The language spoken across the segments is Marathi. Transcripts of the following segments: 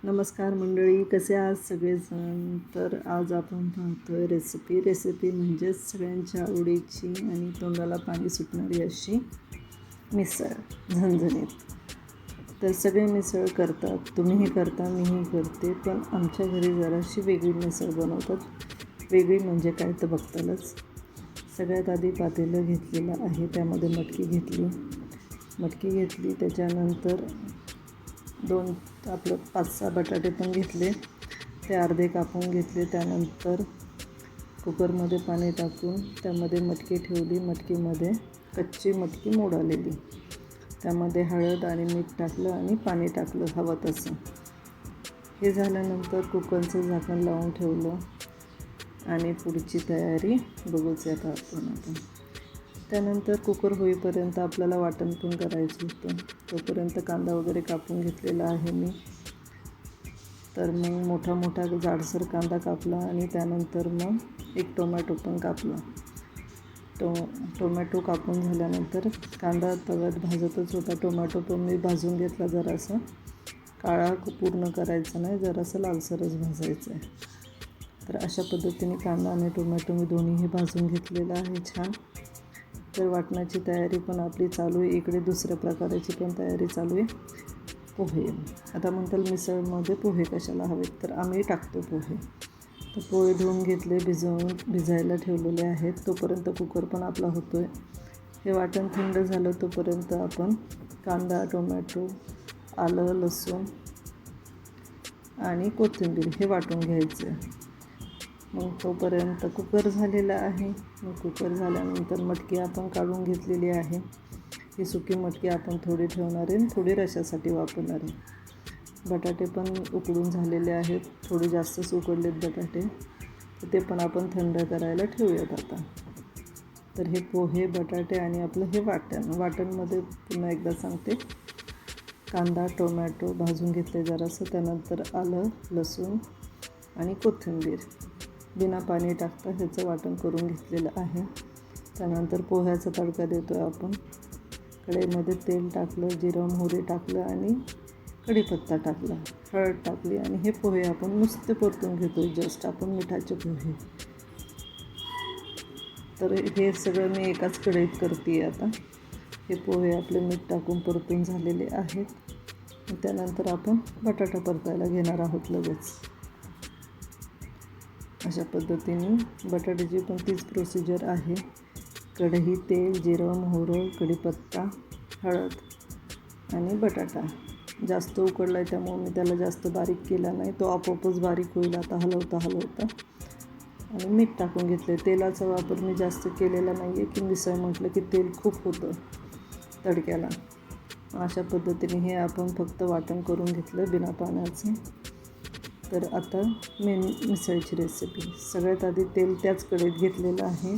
नमस्कार मंडळी, कसे आहात सगळेजण. तर आज आपण पाहतोय रेसिपी म्हणजेच सगळ्यांच्या आवडीची आणि तोंडाला पाणी सुटणारी अशी मिसळ झणझणीत. तर सगळे मिसळ करतात, तुम्हीही करता, मीही करते, पण आमच्या घरी जराशी वेगळी मिसळ बनवतात. वेगळी म्हणजे काय तर बघतालच. सगळ्यात आधी पातेलं घेतलेलं आहे, त्यामध्ये मटकी घेतली. त्याच्यानंतर आपलं 5-6 बटाटे पण घेतले, ते अर्धे कापून घेतले. त्यानंतर कुकरमध्ये पाणी टाकून त्यामध्ये मटकी ठेवली. मटकीमध्ये कच्ची मटकी मोड आलेली, त्यामध्ये हळद आणि मीठ टाकलं आणि पाणी टाकलं हवं तसं. हे झाल्यानंतर कुकरचं झाकण लावून ठेवलं आणि पुढची तयारी बघूच आता आपण. त्यानंतर कुकर होईपर्यंत आपल्याला वाटण पण करायचं होतं. तोपर्यंत कांदा वगैरे कापून घेतलेला आहे मी. तर मग मोठा जाडसर कांदा कापला आणि त्यानंतर मग एक टोमॅटो पण कापला. टोमॅटो कापून झाल्यानंतर कांदा तव्यात भाजतच होता. टोमॅटो पण मी भाजून घेतला. जरासा काळा पूर्ण करायचा नाही, जरासा लालसरच भाजायचं आहे. तर अशा पद्धतीने कांदा आणि टोमॅटो मी दोन्हीही भाजून घेतलेलं आहे छान. तर वाटणाची तयारी पण आपली चालू आहे. इकडे दुसऱ्या प्रकाराची पण तयारी चालू आहे. पोहे. आता म्हणताल मिसळमध्ये पोहे कशाला हवेत, तर आम्ही टाकतो पोहे. तर पोहे धुवून घेतले, भिजायला ठेवलेले आहेत. तोपर्यंत कुकर पण आपला होतो आहे. हे वाटण थंड झालं तोपर्यंत आपण कांदा, टोमॅटो, आलं, लसूण आणि कोथिंबीर हे वाटून घ्यायचं. मग तोपर्यंत कुकर झालेला आहे. मग कुकर झाल्यानंतर मटकी आपण काढून घेतलेली आहे. ही सुकी मटकी आपण थोडी ठेवणार आहे आणि थोडी रशासाठी वापरणार आहे. बटाटे पण उकडून झालेले आहेत, थोडे जास्तच उकडलेत बटाटे, तर ते पण आपण थंड करायला ठेवूयात आता. तर हे पोहे, बटाटे आणि आपलं हे वाटणमध्ये पुन्हा एकदा सांगते. कांदा, टोमॅटो भाजून घेतले जरासं. त्यानंतर आलं, लसूण आणि कोथिंबीर बिना पाणी टाकता ह्याचं वाटण करून घेतलेलं आहे. त्यानंतर पोह्याचा तडका देतो आहे आपण. कढईमध्ये तेल टाकलं, जिरं मोहरी टाकलं आणि कढीपत्ता टाकला, हळद टाकली आणि हे पोहे आपण नुसते परतून घेतो. जस्ट आपण मिठाचे पोहे. तर हे सगळं मी एकाच कढईत करते आता. हे पोहे आपले मीठ टाकून परतून झालेले आहेत. त्यानंतर आपण बटाटा परतायला घेणार आहोत लगेच. अशा पद्धतीने बटाट्याची पण तीच प्रोसिजर आहे. कढई, तेल, जिरं, मोहरी, कढीपत्ता, हळद आणि बटाटा. जास्त उकडला आहे त्यामुळे मी त्याला जास्त बारीक केला नाही, तो आपोआपच बारीक होईल आता हलवता आणि मीठ टाकून घेतले. तेलाचा वापर मी जास्त केलेला नाही आहे, की मिसळ म्हटलं की तेल खूप होतं तडक्याला. अशा पद्धतीने हे आपण फक्त वाटण करून घेतलं बिना पाण्याचं. तर आता मिसळची रेसिपी. सगळ्यात आधी तेल त्याच कढईत घेतलेलं आहे.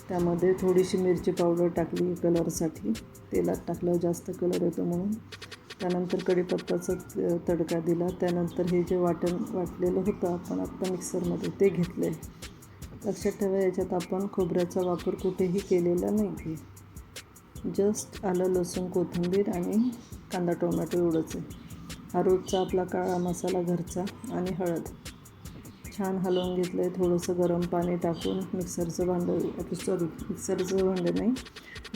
त्यामध्ये थोडीशी मिरची पावडर टाकली कलरसाठी. तेलात टाकल्यावर जास्त कलर येतो म्हणून. त्यानंतर कढीपत्ताचा तडका दिला. त्यानंतर हे जे वाटलेलं होतं आपण आत्ता मिक्सरमध्ये ते घेतले. लक्षात ठेवा, याच्यात आपण खोबऱ्याचा वापर कुठेही केलेला नाही आहे. जस्ट आलं, लसूण, कोथिंबीर आणि कांदा, टोमॅटो एवढंच आहे. हा रोजचा आपला काळा मसाला घरचा आणि हळद छान हलवून घेतलं आहे. थोडंसं गरम पाणी टाकून मिक्सरचं भांडं नाही,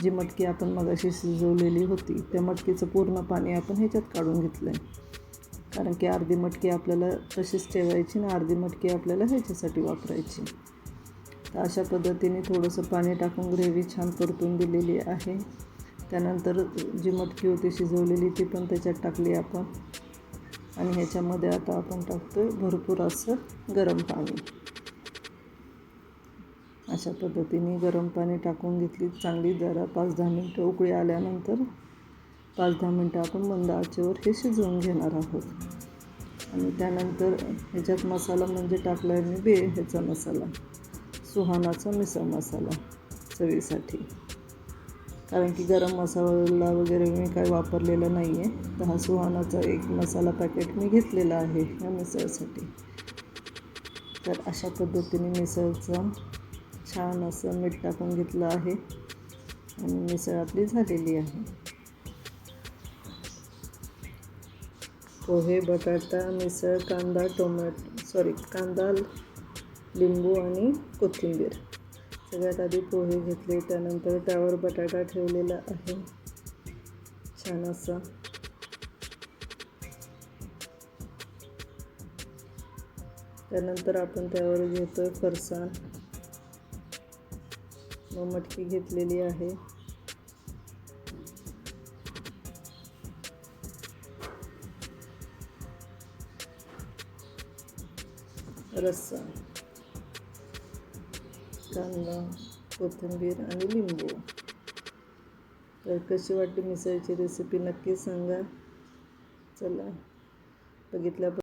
जी मटकी आपण मगाशी शिजवलेली होती त्या मटकीचं पूर्ण पाणी आपण ह्याच्यात काढून घेतलं आहे. कारण की अर्धी मटकी आपल्याला तशीच ठेवायची आणि अर्धी मटकी आपल्याला ह्याच्यासाठी वापरायची. तर अशा पद्धतीने थोडंसं पाणी टाकून ग्रेव्ही छान परतून दिलेली आहे. त्यानंतर जी मटकी होती शिजवलेली ती पण त्याच्यात टाकली आपण आणि ह्याच्यामध्ये आता आपण टाकतो आहे भरपूर असं गरम पाणी. अशा पद्धतीने गरम पाणी टाकून घेतली चांगली. जरा 5-10 मिनटं उकळी आल्यानंतर 5-10 मिनटं आपण मंद आचेवर हे शिजवून घेणार आहोत. आणि त्यानंतर ह्याच्यात मसाला म्हणजे टाकला आहे मी ह्याचा मसाला, सुहानाचा मिसळ मसाला चवीसाठी. कारण की गरम मसाला वगैरे मी काही वापरलेला नाही आहे. तर हा सुहानाचा एक मसाला पॅकेट मी घेतलेला आहे या मिसळसाठी. तर अशा पद्धतीने मिसळचं छान असं मीठ टाकून घेतलं आहे आणि मिसळ आपली झालेली आहे. पोहे, बटाटा, मिसळ, कांदा, लिंबू आणि कोथिंबीर. सगळ्यात आधी पोहे घेतले, त्यानंतर त्यावर बटाटा ठेवलेला आहे छान असा. त्यानंतर आपण त्यावर घेतो फरसाण, मग मटकी घेतलेली आहे. रस्सा, कांदा, कोथिंबीर आणि लिंबू. तर कशी वाटली मिसळची रेसिपी नक्की सांगा. चला, बघितल्या